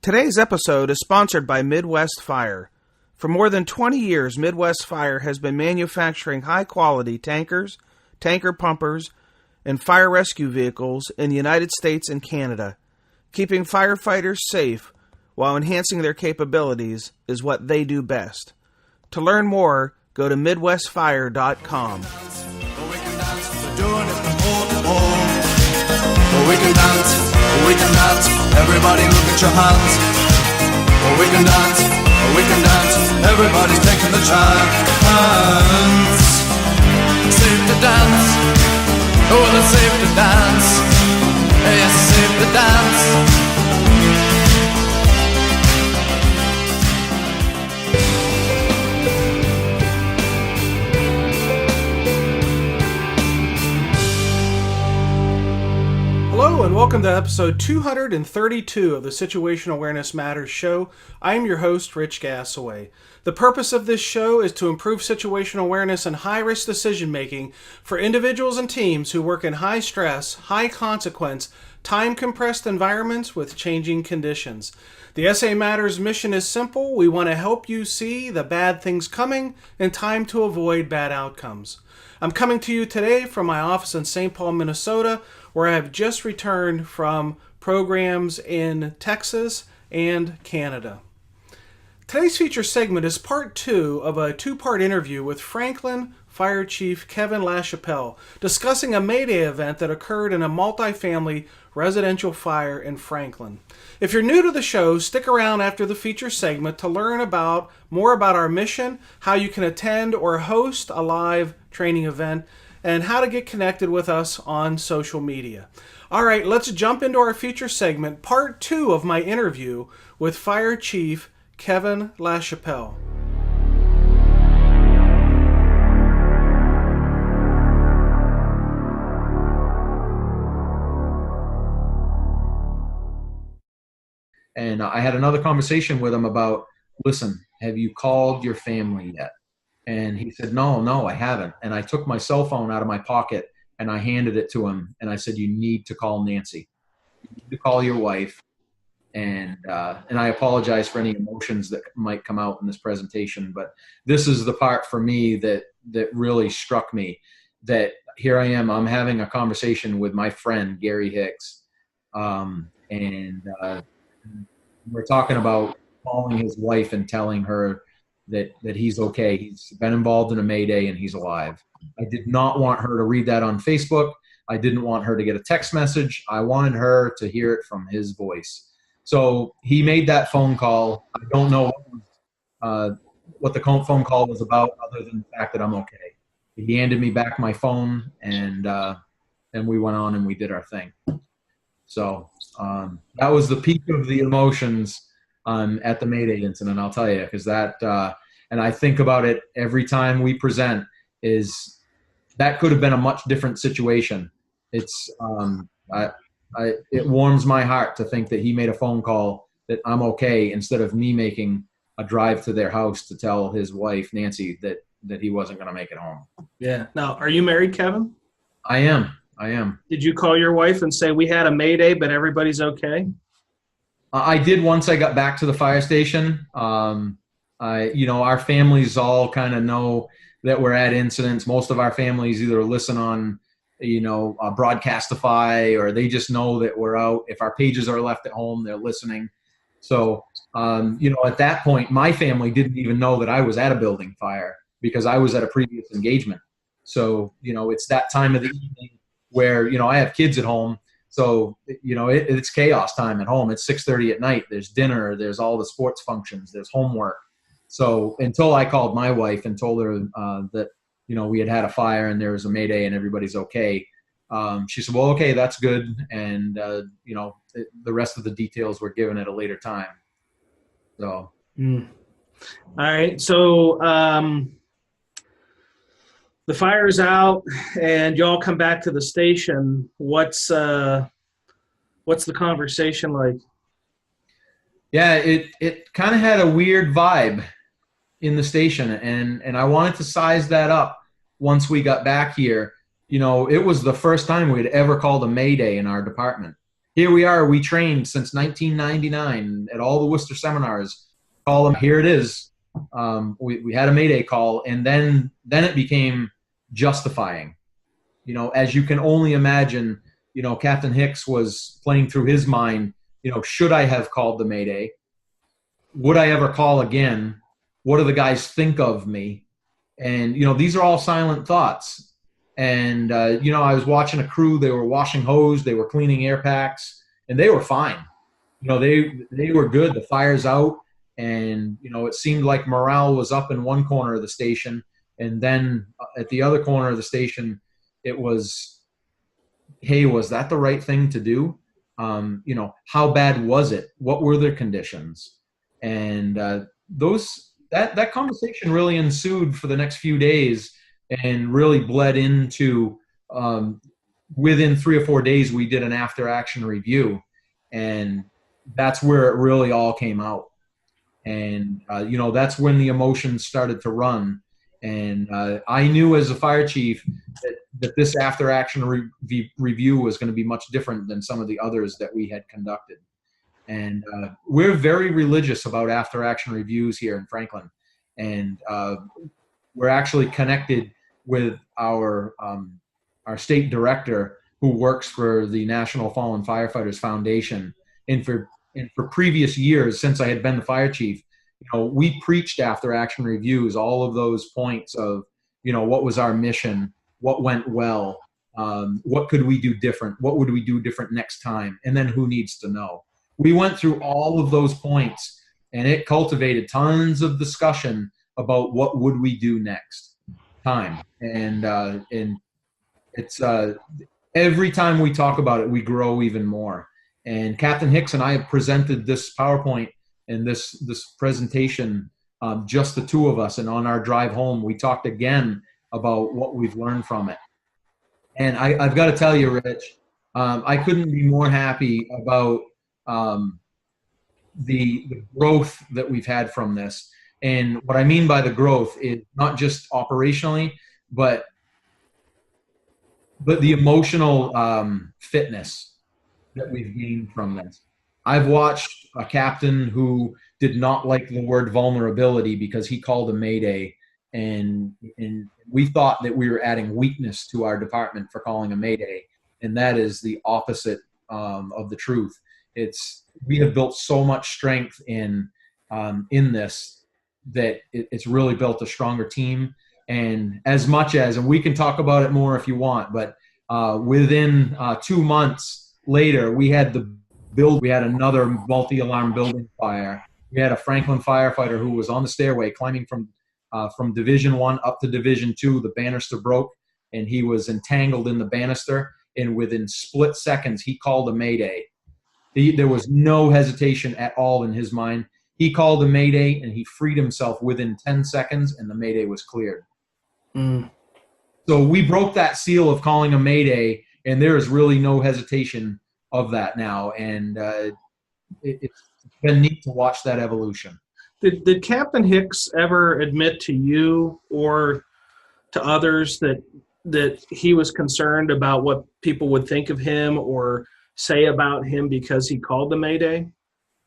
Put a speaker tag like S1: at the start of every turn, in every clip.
S1: Today's episode is sponsored by Midwest Fire. For more than 20 years, Midwest Fire has been manufacturing high-quality tankers, tanker pumpers, and fire rescue vehicles in the United States and Canada. Keeping firefighters safe while enhancing their capabilities is what they do best. To learn more, go to MidwestFire.com.
S2: We can dance, everybody look at your hands. We can dance, everybody's taking the chance. Safe to dance, oh it's safe to dance. Yes, it's safe to dance.
S1: Hello and welcome to episode 232 of the Situational Awareness Matters show. I am your host, Rich Gassaway. The purpose of this show is to improve situational awareness and high-risk decision-making for individuals and teams who work in high-stress, high-consequence, time-compressed environments with changing conditions. The SAMatters mission is simple. We want to help you see the bad things coming in time to avoid bad outcomes. I'm coming to you today from my office in St. Paul, Minnesota, where I have just returned from programs in Texas and Canada. Today's feature segment is part 2 of a 2-part interview with Franklin Fire Chief Kevin LaChapelle discussing a mayday event that occurred in a multifamily residential fire in Franklin. If you're new to the show, stick around after the feature segment to learn more about our mission, how you can attend or host a live training event, and how to get connected with us on social media. All right, let's jump into our feature segment, part 2 of my interview with Fire Chief Kevin LaChapelle.
S3: And I had another conversation with him about, listen, have you called your family yet? And he said, no, I haven't. And I took my cell phone out of my pocket and I handed it to him. And I said, you need to call Nancy. You need to call your wife. And I apologize for any emotions that might come out in this presentation. But this is the part for me that really struck me, that here I am, I'm having a conversation with my friend, Gary Hicks. And we're talking about calling his wife and telling her that he's okay. He's been involved in a mayday and he's alive. I did not want her to read that on Facebook. I didn't want her to get a text message. I wanted her to hear it from his voice. So he made that phone call. I don't know what the phone call was about, other than the fact that I'm okay. He handed me back my phone, and we went on and we did our thing. So that was the peak of the emotions at the Mayday incident, I'll tell you, because that, and I think about it every time we present, is that could have been a much different situation. It's, it warms my heart to think that he made a phone call that I'm okay, instead of me making a drive to their house to tell his wife, Nancy, that he wasn't going to make it home.
S1: Yeah. Now, are you married, Kevin?
S3: I am.
S1: Did you call your wife and say, we had a mayday, but everybody's okay?
S3: I did once I got back to the fire station. Our families all kind of know that we're at incidents. Most of our families either listen on, Broadcastify, or they just know that we're out. If our pages are left at home, they're listening. So, at that point, my family didn't even know that I was at a building fire because I was at a previous engagement. So, it's that time of the evening where, I have kids at home. So, it's chaos time at home. It's 6:30 at night. There's dinner. There's all the sports functions. There's homework. So until I called my wife and told her that, we had a fire and there was a mayday and everybody's okay, she said, well, okay, that's good. And, the rest of the details were given at a later time. So.
S1: All right. So the fire's out and y'all come back to the station. What's the conversation like?
S3: Yeah, it kind of had a weird vibe in the station, and I wanted to size that up once we got back here. It was the first time we'd ever called a mayday in our department. here we are. We trained since 1999 at all the Worcester seminars. Call them. Here it is. We had a mayday call, and then it became justifying. You know, as you can only imagine, you know, Captain Hicks was playing through his mind, you know, should I have called the mayday? Would I ever call again? What do the guys think of me? And, you know, these are all silent thoughts. And, you know, I was watching a crew. They were washing hose. They were cleaning air packs, and they were fine. You know, they were good. The fire's out. And, you know, it seemed like morale was up in one corner of the station. And then at the other corner of the station, it was, hey, was that the right thing to do? You know, how bad was it? What were the conditions? And that conversation really ensued for the next few days and really bled into, within 3 or 4 days, we did an after-action review. And that's where it really all came out. And, you know, that's when the emotions started to run. And I knew as a fire chief that this after-action review was going to be much different than some of the others that we had conducted. And we're very religious about after-action reviews here in Franklin. And we're actually connected with our state director who works for the National Fallen Firefighters Foundation. And for previous years, since I had been the fire chief, you know, we preached after-action reviews, all of those points of, you know, what was our mission, what went well, what could we do different, what would we do different next time, and then who needs to know. We went through all of those points, and it cultivated tons of discussion about what would we do next time. And it's every time we talk about it, we grow even more. And Captain Hicks and I have presented this PowerPoint and this presentation, just the two of us. And on our drive home, we talked again about what we've learned from it. And I've got to tell you, Rich, I couldn't be more happy about the growth that we've had from this. And what I mean by the growth is not just operationally, but the emotional fitness that we've gained from this. I've watched a captain who did not like the word vulnerability because he called a mayday, and we thought that we were adding weakness to our department for calling a mayday, and that is the opposite of the truth. We have built so much strength in this that it's really built a stronger team. And as much as, and we can talk about it more if you want, but within 2 months later, we had another multi-alarm building fire. We had a Franklin firefighter who was on the stairway climbing from Division 1 up to Division 2. The banister broke, and he was entangled in the banister. And within split seconds, he called a mayday. There was no hesitation at all in his mind. He called a mayday, and he freed himself within 10 seconds, and the mayday was cleared. Mm. So we broke that seal of calling a mayday, and there is really no hesitation of that now. And it's been neat to watch that evolution.
S1: Did Captain Hicks ever admit to you or to others that he was concerned about what people would think of him or say about him because he called the mayday?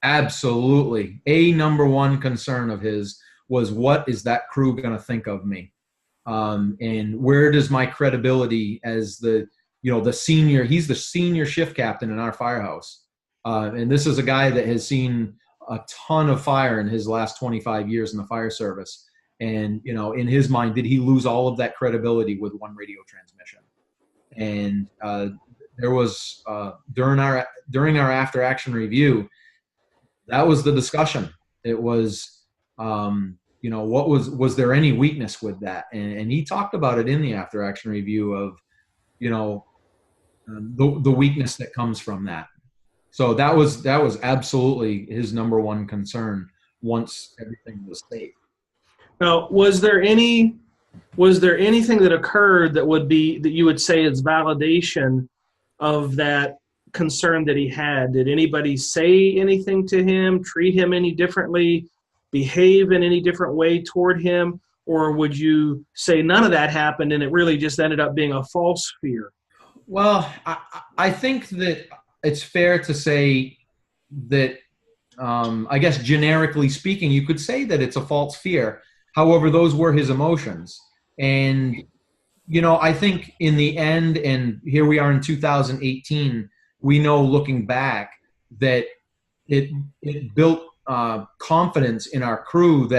S3: Absolutely. A number one concern of his was, what is that crew going to think of me? And where does my credibility as the senior, he's the senior shift captain in our firehouse. And this is a guy that has seen a ton of fire in his last 25 years in the fire service. And, you know, in his mind, did he lose all of that credibility with one radio transmission? And there was, during our after action review, that was the discussion. It was, you know, was there any weakness with that? And he talked about it in the after action review of, you know, the weakness that comes from that. So that was absolutely his number one concern once everything was safe.
S1: Now, was there anything that occurred that you would say is validation of that concern that he had? Did anybody say anything to him, treat him any differently, behave in any different way toward him? Or would you say none of that happened and it really just ended up being a false fear?
S3: Well, I think that it's fair to say that, I guess generically speaking, you could say that it's a false fear. However, those were his emotions. And, I think in the end, and here we are in 2018, we know looking back that it built confidence in our crew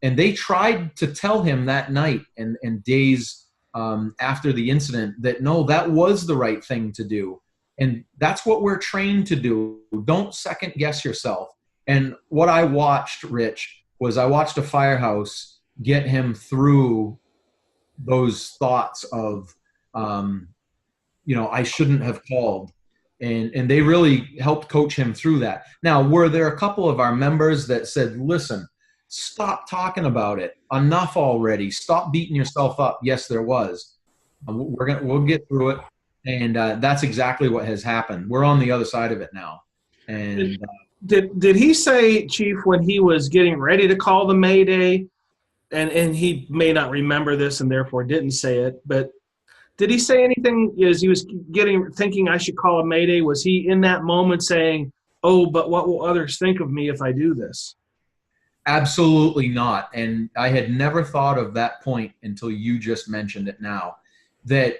S3: and they tried to tell him that night and days after the incident that, no, that was the right thing to do. And that's what we're trained to do. Don't second guess yourself. And what I watched, Rich, was I watched a firehouse get him through those thoughts of, I shouldn't have called. And they really helped coach him through that. Now, were there a couple of our members that said, listen, stop talking about it. Enough already. Stop beating yourself up. Yes, there was. We'll get through it. And that's exactly what has happened. We're on the other side of it now. And
S1: did he say, Chief, when he was getting ready to call the mayday, and he may not remember this and therefore didn't say it, but did he say anything as he was thinking I should call a mayday? Was he in that moment saying, oh, but what will others think of me if I do this?
S3: Absolutely not. And I had never thought of that point until you just mentioned it now, that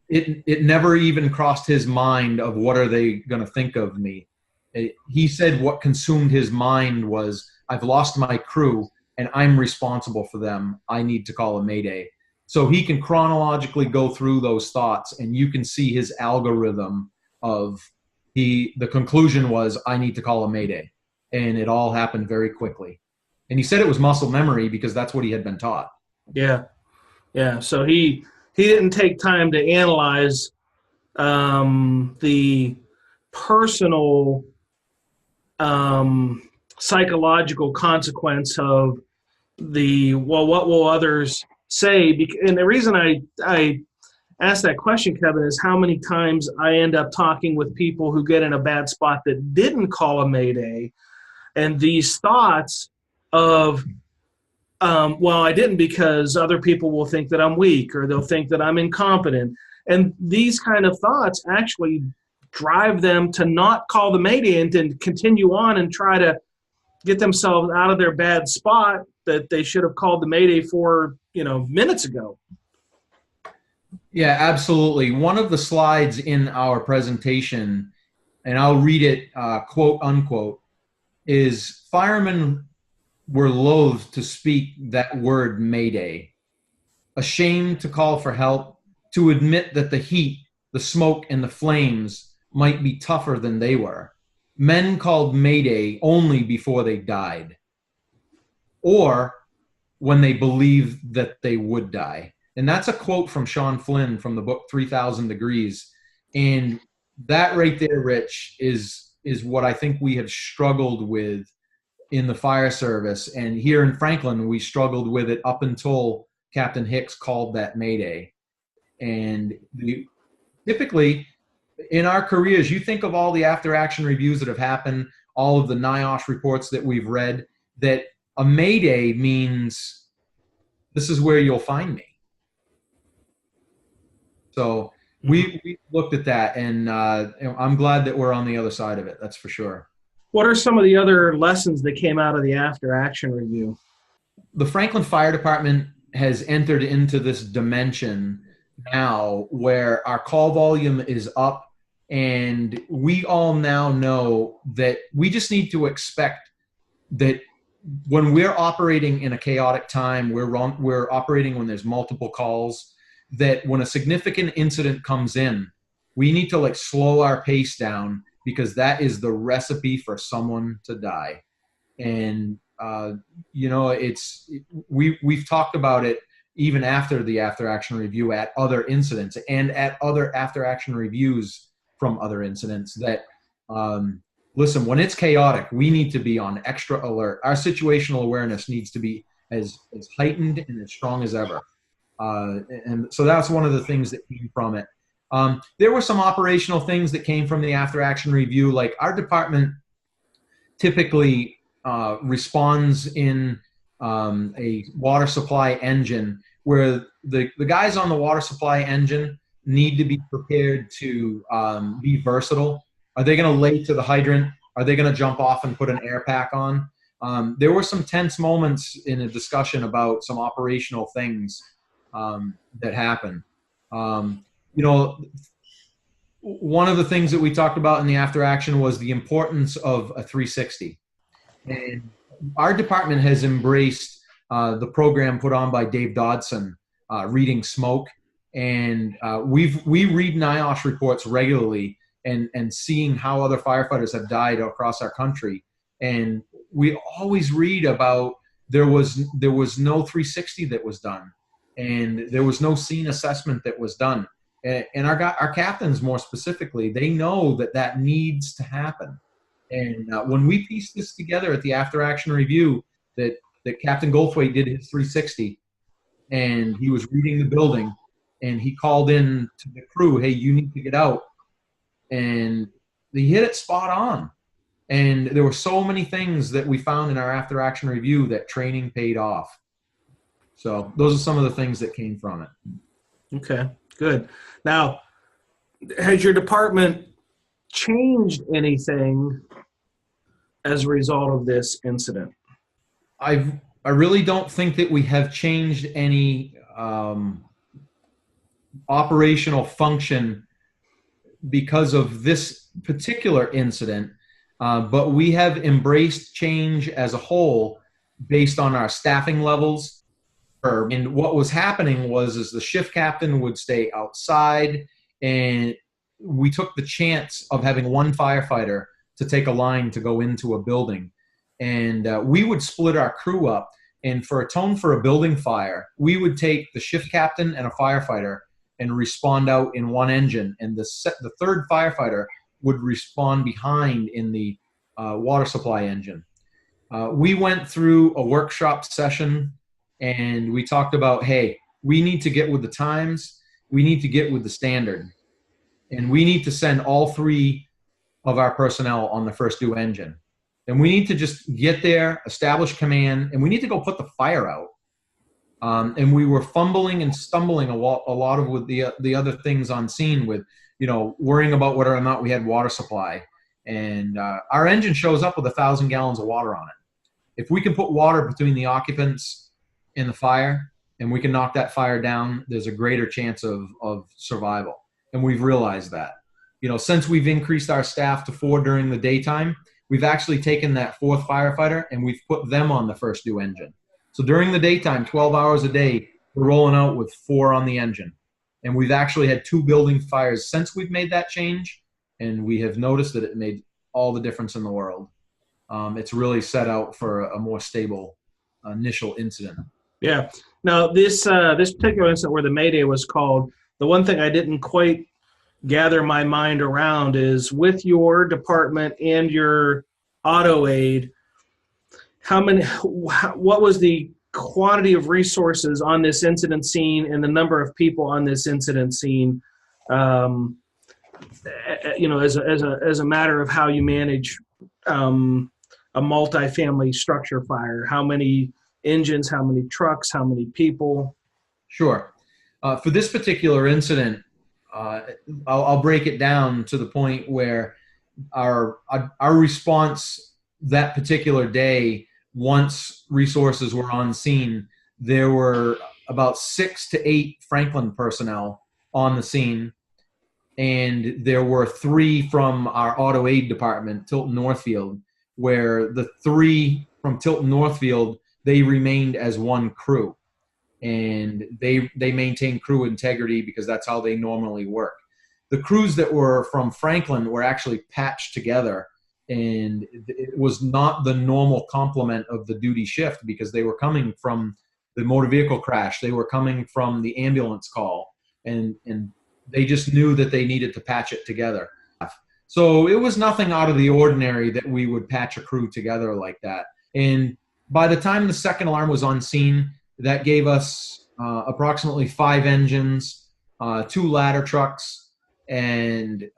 S3: it never even crossed his mind of what are they going to think of me. He said what consumed his mind was, I've lost my crew and I'm responsible for them. I need to call a mayday. So he can chronologically go through those thoughts and you can see his algorithm of the conclusion was, I need to call a mayday. And it all happened very quickly. And he said it was muscle memory because that's what he had been taught.
S1: Yeah. Yeah. So he didn't take time to analyze the personal psychological consequence of what will others say? And the reason I asked that question, Kevin, is how many times I end up talking with people who get in a bad spot that didn't call a mayday, and these thoughts of, I didn't because other people will think that I'm weak or they'll think that I'm incompetent. And these kind of thoughts actually drive them to not call the mayday and to continue on and try to get themselves out of their bad spot that they should have called the mayday for, minutes ago.
S3: Yeah, absolutely. One of the slides in our presentation, and I'll read it quote unquote, is firemen were loath to speak that word mayday, ashamed to call for help, to admit that the heat, the smoke, and the flames might be tougher than they were. Men called mayday only before they died, or when they believed that they would die. And that's a quote from Sean Flynn from the book 3,000 Degrees. And that right there, Rich, is what I think we have struggled with in the fire service. And here in Franklin, we struggled with it up until Captain Hicks called that mayday. And typically in our careers, you think of all the after action reviews that have happened, all of the NIOSH reports that we've read, that a mayday means this is where you'll find me. So we looked at that, and I'm glad that we're on the other side of it. That's for sure.
S1: What are some of the other lessons that came out of the after action review?
S3: The Franklin Fire Department has entered into this dimension now where our call volume is up, and we all now know that we just need to expect that when we're operating in a chaotic time, we're operating when there's multiple calls, that when a significant incident comes in, we need to slow our pace down, because that is the recipe for someone to die. And we've talked about it even after the after action review at other incidents and at other after action reviews from other incidents that listen, when it's chaotic, we need to be on extra alert. Our situational awareness needs to be as heightened and as strong as ever. And so that's one of the things that came from it. There were some operational things that came from the after action review. Like our department typically responds in a water supply engine where the guys on the water supply engine need to be prepared to be versatile. Are they going to lay to the hydrant? Are they going to jump off and put an air pack on? There were some tense moments in a discussion about some operational things that happened. One of the things that we talked about in the after action was the importance of a 360. And our department has embraced the program put on by Dave Dodson, Reading Smoke. And we read NIOSH reports regularly and seeing how other firefighters have died across our country. And we always read about there was no 360 that was done, and there was no scene assessment that was done. And our captains, more specifically, they know that needs to happen. And when we pieced this together at the after action review, that Captain Goldthwait did his 360, and he was reading the building, and he called in to the crew, "Hey, you need to get out," and he hit it spot on. And there were so many things that we found in our after action review that training paid off. So those are some of the things that came from it.
S1: Okay, good. Now, has your department changed anything as a result of this incident?
S3: I really don't think that we have changed any operational function because of this particular incident, but we have embraced change as a whole based on our staffing levels. And what was happening is the shift captain would stay outside, and we took the chance of having one firefighter to take a line to go into a building. And we would split our crew up, and for a tone for a building fire, we would take the shift captain and a firefighter and respond out in one engine, and the third firefighter would respond behind in the water supply engine. We went through a workshop session, and we talked about, hey, we need to get with the times, we need to get with the standard, and we need to send all three of our personnel on the first due engine. And we need to just get there, establish command, and we need to go put the fire out. And we were fumbling and stumbling a lot of with the other things on scene with, worrying about whether or not we had water supply. And our engine shows up with 1,000 gallons of water on it. If we can put water between the occupants and the fire, and we can knock that fire down, there's a greater chance of survival. And we've realized that. Since we've increased our staff to 4 during the daytime, we've actually taken that 4th firefighter and we've put them on the first due engine. So during the daytime, 12 hours a day, we're rolling out with 4 on the engine. And we've actually had 2 building fires since we've made that change, and we have noticed that it made all the difference in the world. It's really set out for a more stable initial incident.
S1: Yeah. Now, this particular incident where the mayday was called, the one thing I didn't quite gather my mind around is with your department and your auto aid, what was the quantity of resources on this incident scene and the number of people on this incident scene, as a matter of how you manage a multifamily structure fire? How many engines, how many trucks, how many people?
S3: Sure. For this particular incident, I'll break it down to the point where our response that particular day, once resources were on scene, there were about 6 to 8 Franklin personnel on the scene, and there were 3 from our auto aid department, Tilton Northfield, where the 3 from Tilton Northfield, they remained as one crew, and they maintained crew integrity because that's how they normally work. The crews that were from Franklin were actually patched together, and it was not the normal complement of the duty shift because they were coming from the motor vehicle crash. They were coming from the ambulance call, and they just knew that they needed to patch it together. So it was nothing out of the ordinary that we would patch a crew together like that. And by the time the second alarm was on scene, that gave us approximately 5 engines, 2 ladder trucks, and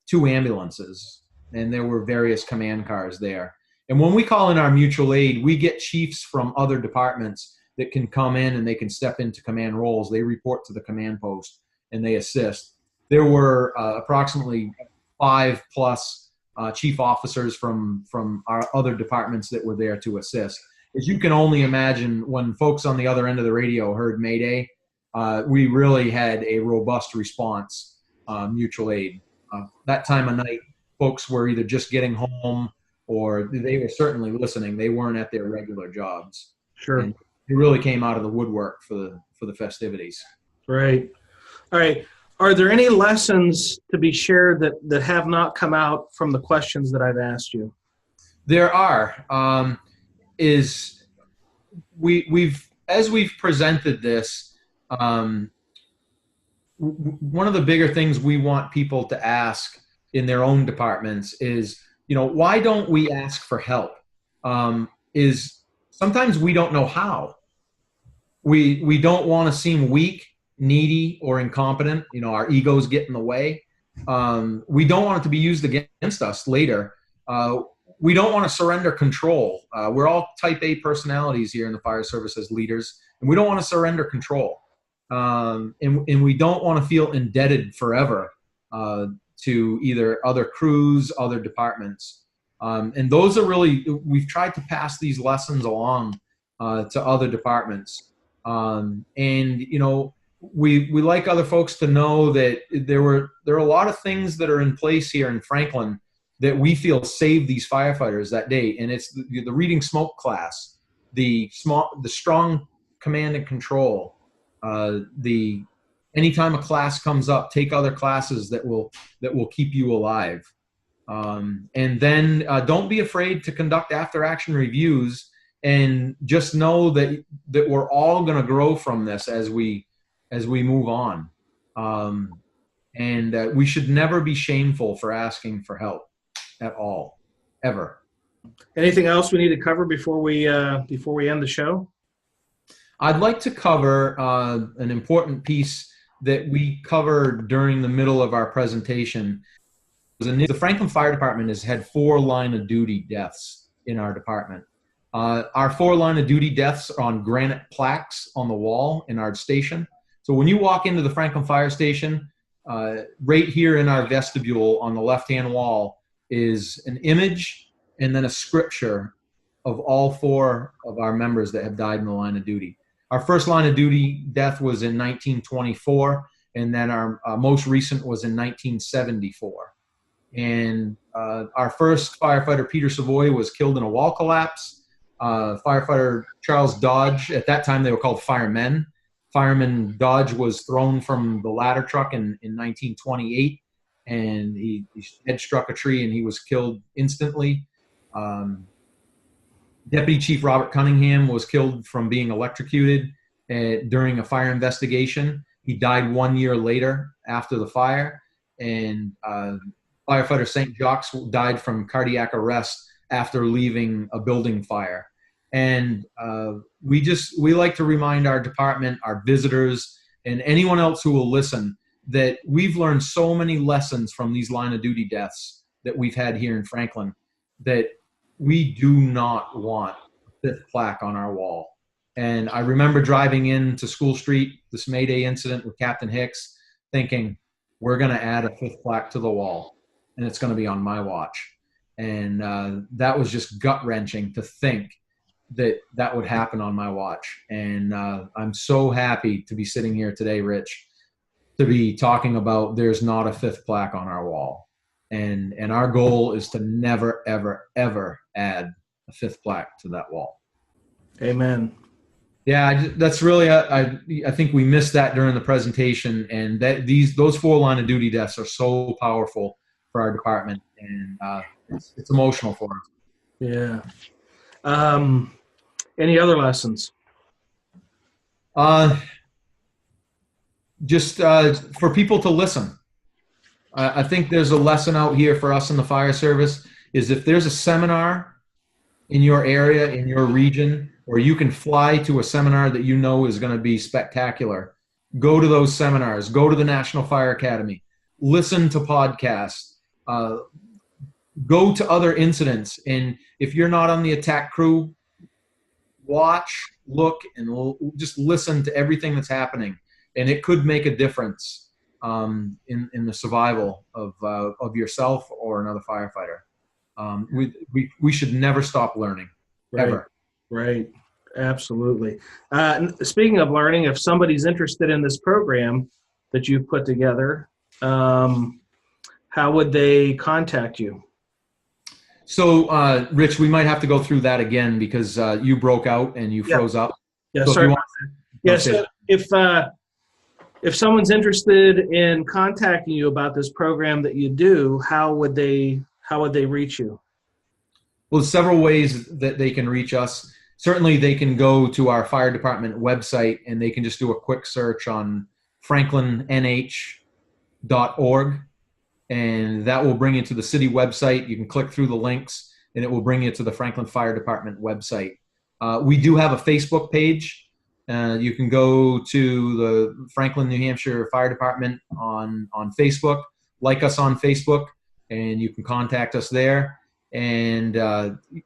S3: 2 ambulances. And there were various command cars there. And when we call in our mutual aid, we get chiefs from other departments that can come in and they can step into command roles. They report to the command post. and they assist. There were approximately 5+ chief officers from our other departments that were there to assist. As you can only imagine, when folks on the other end of the radio heard Mayday, we really had a robust response, mutual aid. That time of night, folks were either just getting home or they were certainly listening. They weren't at their regular jobs.
S1: Sure.
S3: And it really came out of the woodwork for the festivities.
S1: Right. All right. Are there any lessons to be shared that have not come out from the questions that I've asked you?
S3: There are. As we've presented this, one of the bigger things we want people to ask in their own departments is, why don't we ask for help? Is sometimes we don't know how. We don't want to seem weak, needy, or incompetent. Our egos get in the way. We don't want it to be used against us later. We don't want to surrender control. We're all type A personalities here in the fire service as leaders, and we don't want to surrender control. And we don't want to feel indebted forever to either other crews, other departments. And those are really, we've tried to pass these lessons along to other departments. We like other folks to know that there are a lot of things that are in place here in Franklin that we feel saved these firefighters that day. And it's the reading smoke class, the strong command and control, anytime a class comes up, take other classes that will keep you alive. And then don't be afraid to conduct after action reviews, and just know that we're all going to grow from this as we move on. And we should never be shameful for asking for help at all, ever.
S1: Anything else we need to cover before we end the show?
S3: I'd like to cover an important piece that we covered during the middle of our presentation. The Franklin Fire Department has had 4 line of duty deaths in our department. Our 4 line of duty deaths are on granite plaques on the wall in our station. So when you walk into the Franklin Fire Station, right here in our vestibule on the left-hand wall is an image and then a scripture of all 4 of our members that have died in the line of duty. Our first line of duty death was in 1924, and then our most recent was in 1974. And our first firefighter, Peter Savoy, was killed in a wall collapse. Firefighter Charles Dodge, at that time they were called firemen. Fireman Dodge was thrown from the ladder truck in 1928, and he head struck a tree and he was killed instantly. Deputy Chief Robert Cunningham was killed from being electrocuted during a fire investigation. He died 1 year later after the fire. And firefighter St. Jacques died from cardiac arrest after leaving a building fire. And we like to remind our department, our visitors, and anyone else who will listen that we've learned so many lessons from these line of duty deaths that we've had here in Franklin that we do not want a 5th plaque on our wall. And I remember driving into School Street, this Mayday incident with Captain Hicks, thinking, we're going to add a 5th plaque to the wall, and it's going to be on my watch. And that was just gut-wrenching to think that would happen on my watch. And I'm so happy to be sitting here today, Rich, to be talking about there's not a 5th plaque on our wall. And our goal is to never, ever, ever add a 5th plaque to that wall.
S1: Amen.
S3: Yeah, that's really, I think we missed that during the presentation, and those 4 line of duty deaths are so powerful for our department, and it's emotional for us.
S1: Yeah. Any other lessons?
S3: Just for people to listen. I think there's a lesson out here for us in the fire service is if there's a seminar in your area, in your region, or you can fly to a seminar that you know is going to be spectacular, go to those seminars, go to the National Fire Academy, listen to podcasts, go to other incidents. And if you're not on the attack crew, watch, look, and just listen to everything that's happening. And it could make a difference in the survival of yourself or another firefighter. We should never stop learning, ever.
S1: Right. Absolutely. Speaking of learning, if somebody's interested in this program that you've put together, how would they contact you?
S3: So, Rich, we might have to go through that again because you broke out and you froze up.
S1: Yeah,
S3: so
S1: sorry. So if someone's interested in contacting you about this program that you do, how would they reach you?
S3: Well, there's several ways that they can reach us. Certainly, they can go to our fire department website and they can just do a quick search on franklinnh.org, and that will bring you to the city website. You can click through the links, and it will bring you to the Franklin Fire Department website. We do have a Facebook page. You can go to the Franklin, New Hampshire Fire Department on Facebook, like us on Facebook, and you can contact us there. And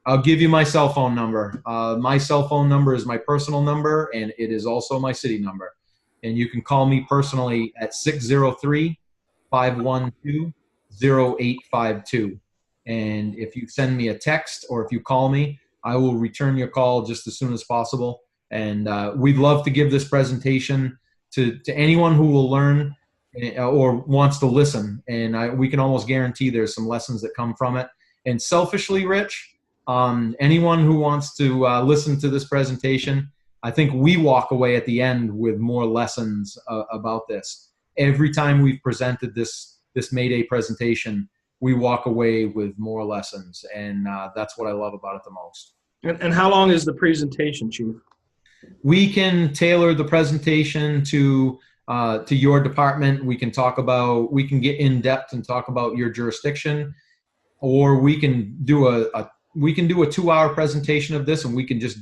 S3: I'll give you my cell phone number. My cell phone number is my personal number, and it is also my city number. And you can call me personally at 603-512-0852. And if you send me a text or if you call me, I will return your call just as soon as possible. And we'd love to give this presentation to anyone who will learn or wants to listen. And we can almost guarantee there's some lessons that come from it. And selfishly, Rich, anyone who wants to listen to this presentation, I think we walk away at the end with more lessons about this. Every time we've presented this Mayday presentation, we walk away with more lessons. And that's what I love about it the most.
S1: And how long is the presentation, Chief?
S3: We can tailor the presentation to your department. We can get in depth and talk about your jurisdiction, or we can do a 2-hour presentation of this, and we can just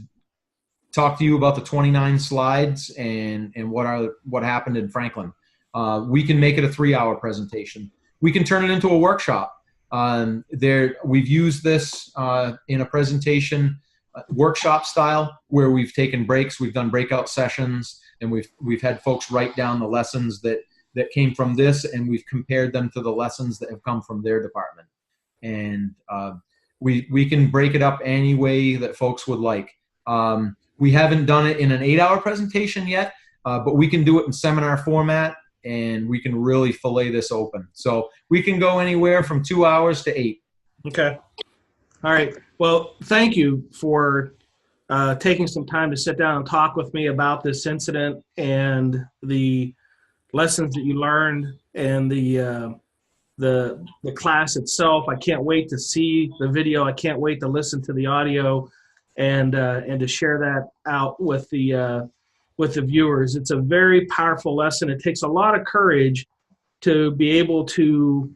S3: talk to you about the 29 slides and what happened in Franklin. We can make it a 3-hour presentation. We can turn it into a workshop. We've used this in a presentation workshop style where we've taken breaks, we've done breakout sessions, and we've had folks write down the lessons that came from this, and we've compared them to the lessons that have come from their department. And we can break it up any way that folks would like. We haven't done it in an 8-hour presentation yet, but we can do it in seminar format, and we can really fillet this open. So we can go anywhere from 2 hours to 8.
S1: Okay. All right. Well, thank you for taking some time to sit down and talk with me about this incident and the lessons that you learned and the class itself. I can't wait to see the video. I can't wait to listen to the audio and to share that out with the viewers. It's a very powerful lesson. It takes a lot of courage to be able to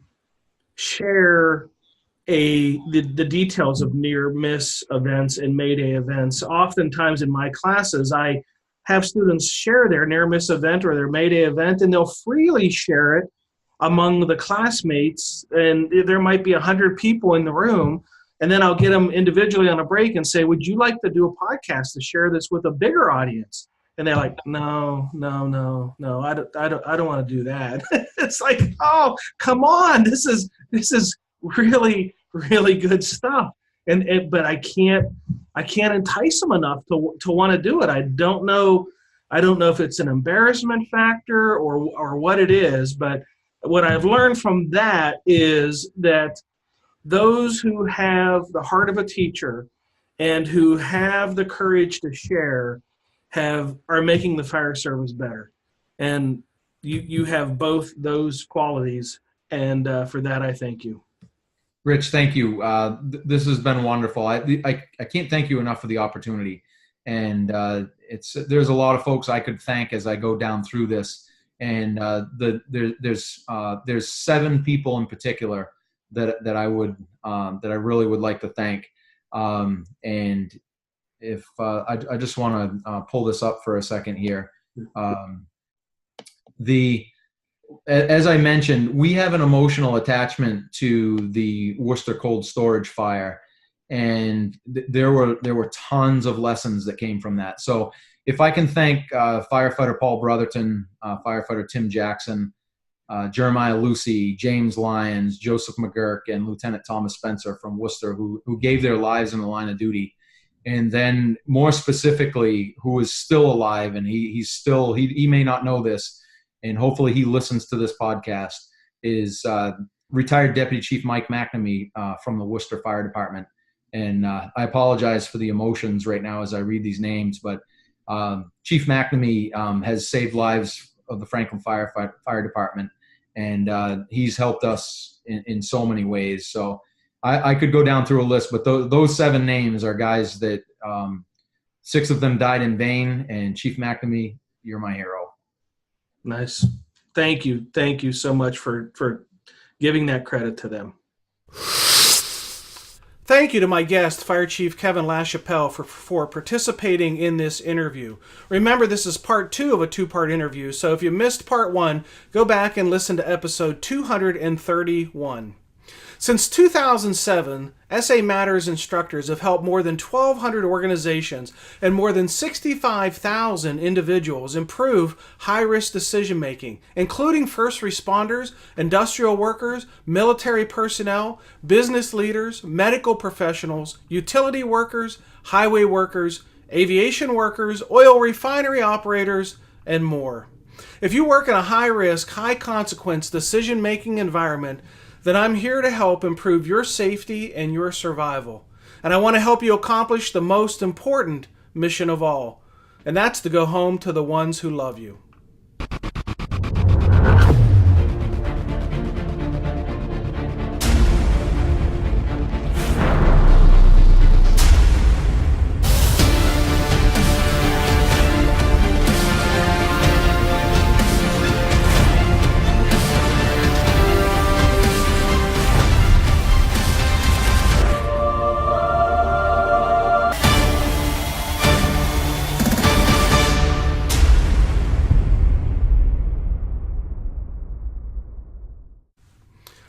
S1: share the details of near-miss events and Mayday events. Oftentimes in my classes, I have students share their near-miss event or their Mayday event, and they'll freely share it among the classmates, and there might be 100 people in the room, and then I'll get them individually on a break and say, would you like to do a podcast to share this with a bigger audience? And they're like, no, I don't want to do that. It's like, oh, come on, this is really, really good stuff. But I can't entice them enough to want to do it. I don't know if it's an embarrassment factor or what it is, but what I've learned from that is that those who have the heart of a teacher and who have the courage to share are making the fire service better. And you have both those qualities, and for that I thank you.
S3: Rich, thank you. This has been wonderful. I can't thank you enough for the opportunity. And there's a lot of folks I could thank as I go down through this. And there's 7 people in particular that I really would like to thank. And if I just want to pull this up for a second here. As I mentioned, we have an emotional attachment to the Worcester cold storage fire, and there were tons of lessons that came from that. So if I can thank firefighter Paul Brotherton, firefighter Tim Jackson, Jeremiah Lucy, James Lyons, Joseph McGurk, and Lieutenant Thomas Spencer from Worcester, who gave their lives in the line of duty. And then more specifically, who is still alive, and he may not know this, and hopefully he listens to this podcast, is retired Deputy Chief Mike McNamee from the Worcester Fire Department. And I apologize for the emotions right now as I read these names, but Chief McNamee has saved lives of the Franklin Fire Department, and he's helped us in so many ways. So I could go down through a list, but those 7 names are guys that 6 of them died in vain, and Chief McNamee, you're my hero.
S1: Nice. Thank you. Thank you so much for giving that credit to them. Thank you to my guest, Fire Chief Kevin LaChapelle, for participating in this interview. Remember, this is part 2 of a 2-part interview, so if you missed part 1, go back and listen to episode 231. Since 2007, SAMatters instructors have helped more than 1,200 organizations and more than 65,000 individuals improve high-risk decision-making, including first responders, industrial workers, military personnel, business leaders, medical professionals, utility workers, highway workers, aviation workers, oil refinery operators, and more. If you work in a high-risk, high-consequence decision-making environment, then I'm here to help improve your safety and your survival. And I want to help you accomplish the most important mission of all, and that's to go home to the ones who love you.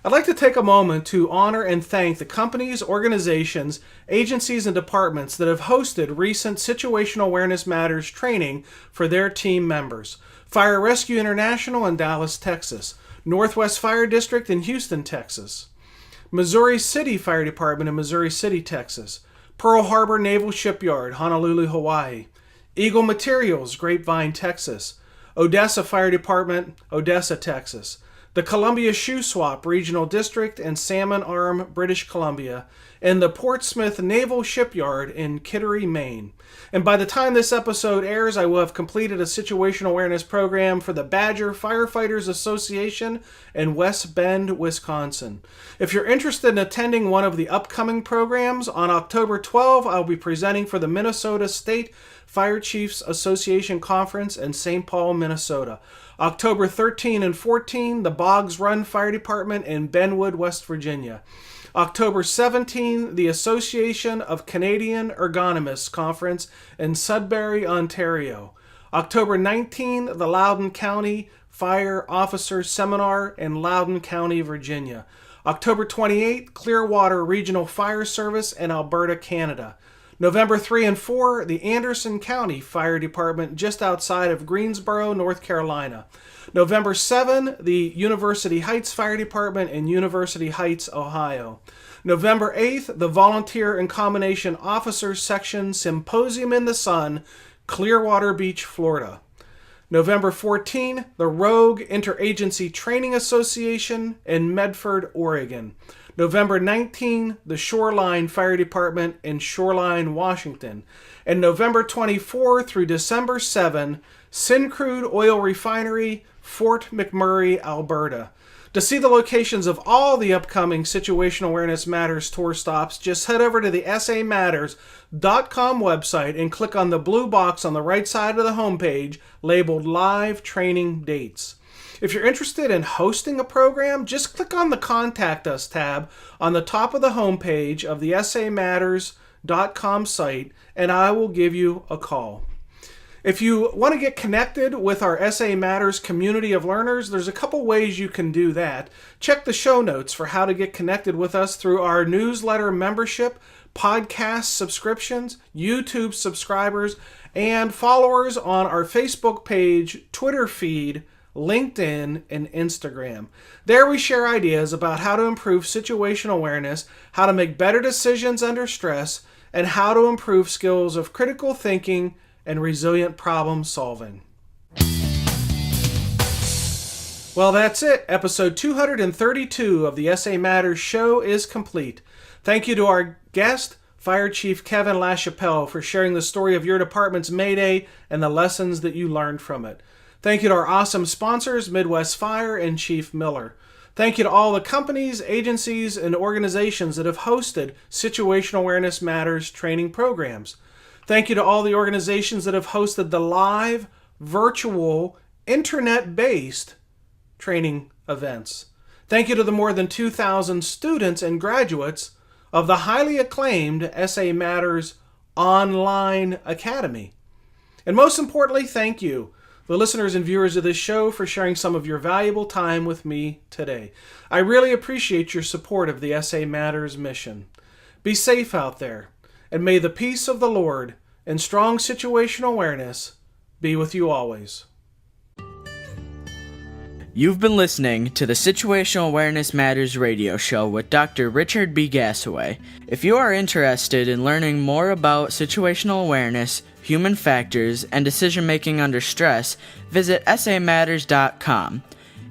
S1: I'd like to take a moment to honor and thank the companies, organizations, agencies, and departments that have hosted recent Situational Awareness Matters training for their team members. Fire Rescue International in Dallas, Texas. Northwest Fire District in Houston, Texas. Missouri City Fire Department in Missouri City, Texas. Pearl Harbor Naval Shipyard, Honolulu, Hawaii. Eagle Materials, Grapevine, Texas. Odessa Fire Department, Odessa, Texas. The Columbia Shoe Swap Regional District in Salmon Arm, British Columbia, and the Portsmouth Naval Shipyard in Kittery, Maine. And by the time this episode airs, I will have completed a situational awareness program for the Badger Firefighters Association in West Bend, Wisconsin. If you're interested in attending one of the upcoming programs, on October 12, I'll be presenting for the Minnesota State Fire Chiefs Association Conference in St. Paul, Minnesota. October 13 and 14, the Boggs Run Fire Department in Benwood, West Virginia. October 17, the Association of Canadian Ergonomists Conference in Sudbury, Ontario. October 19, the Loudoun County Fire Officers Seminar in Loudoun County, Virginia. October 28, Clearwater Regional Fire Service in Alberta, Canada. November 3 and 4, the Anderson County Fire Department just outside of Greensboro, North Carolina. November 7, the University Heights Fire Department in University Heights, Ohio. November 8th, the Volunteer and Combination Officers Section Symposium in the Sun, Clearwater Beach, Florida. November 14, the Rogue Interagency Training Association in Medford, Oregon. November 19, the Shoreline Fire Department in Shoreline, Washington. And November 24 through December 7, Syncrude Oil Refinery, Fort McMurray, Alberta. To see the locations of all the upcoming Situational Awareness Matters tour stops, just head over to the SAMatters.com website and click on the blue box on the right side of the homepage labeled Live Training Dates. If you're interested in hosting a program, just click on the Contact Us tab on the top of the homepage of the SAMatters.com site, and I will give you a call. If you want to get connected with our SA Matters community of learners, there's a couple ways you can do that. Check the show notes for how to get connected with us through our newsletter membership, podcast subscriptions, YouTube subscribers, and followers on our Facebook page, Twitter feed, LinkedIn, and Instagram. There we share ideas about how to improve situational awareness, how to make better decisions under stress, and how to improve skills of critical thinking and resilient problem solving. Well, that's it. Episode 232 of the SAMatters show is complete. Thank you to our guest, Fire Chief Kevin LaChapelle, for sharing the story of your department's Mayday and the lessons that you learned from it. Thank you to our awesome sponsors, Midwest Fire and Chief Miller. Thank you to all the companies, agencies, and organizations that have hosted Situational Awareness Matters training programs. Thank you to all the organizations that have hosted the live, virtual, internet-based training events. Thank you to the more than 2,000 students and graduates of the highly acclaimed SAMatters Online Academy. And most importantly, thank you, the listeners and viewers of this show, for sharing some of your valuable time with me today. I really appreciate your support of the SAMatters mission. Be safe out there, and may the peace of the Lord and strong situational awareness be with you always.
S4: You've been listening to the Situational Awareness Matters radio show with Dr. Richard B. Gassaway. If you are interested in learning more about situational awareness, human factors, and decision-making under stress, visit SAMatters.com.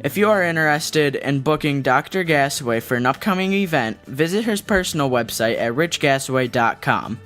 S4: If you are interested in booking Dr. Gassaway for an upcoming event, visit his personal website at richgassaway.com.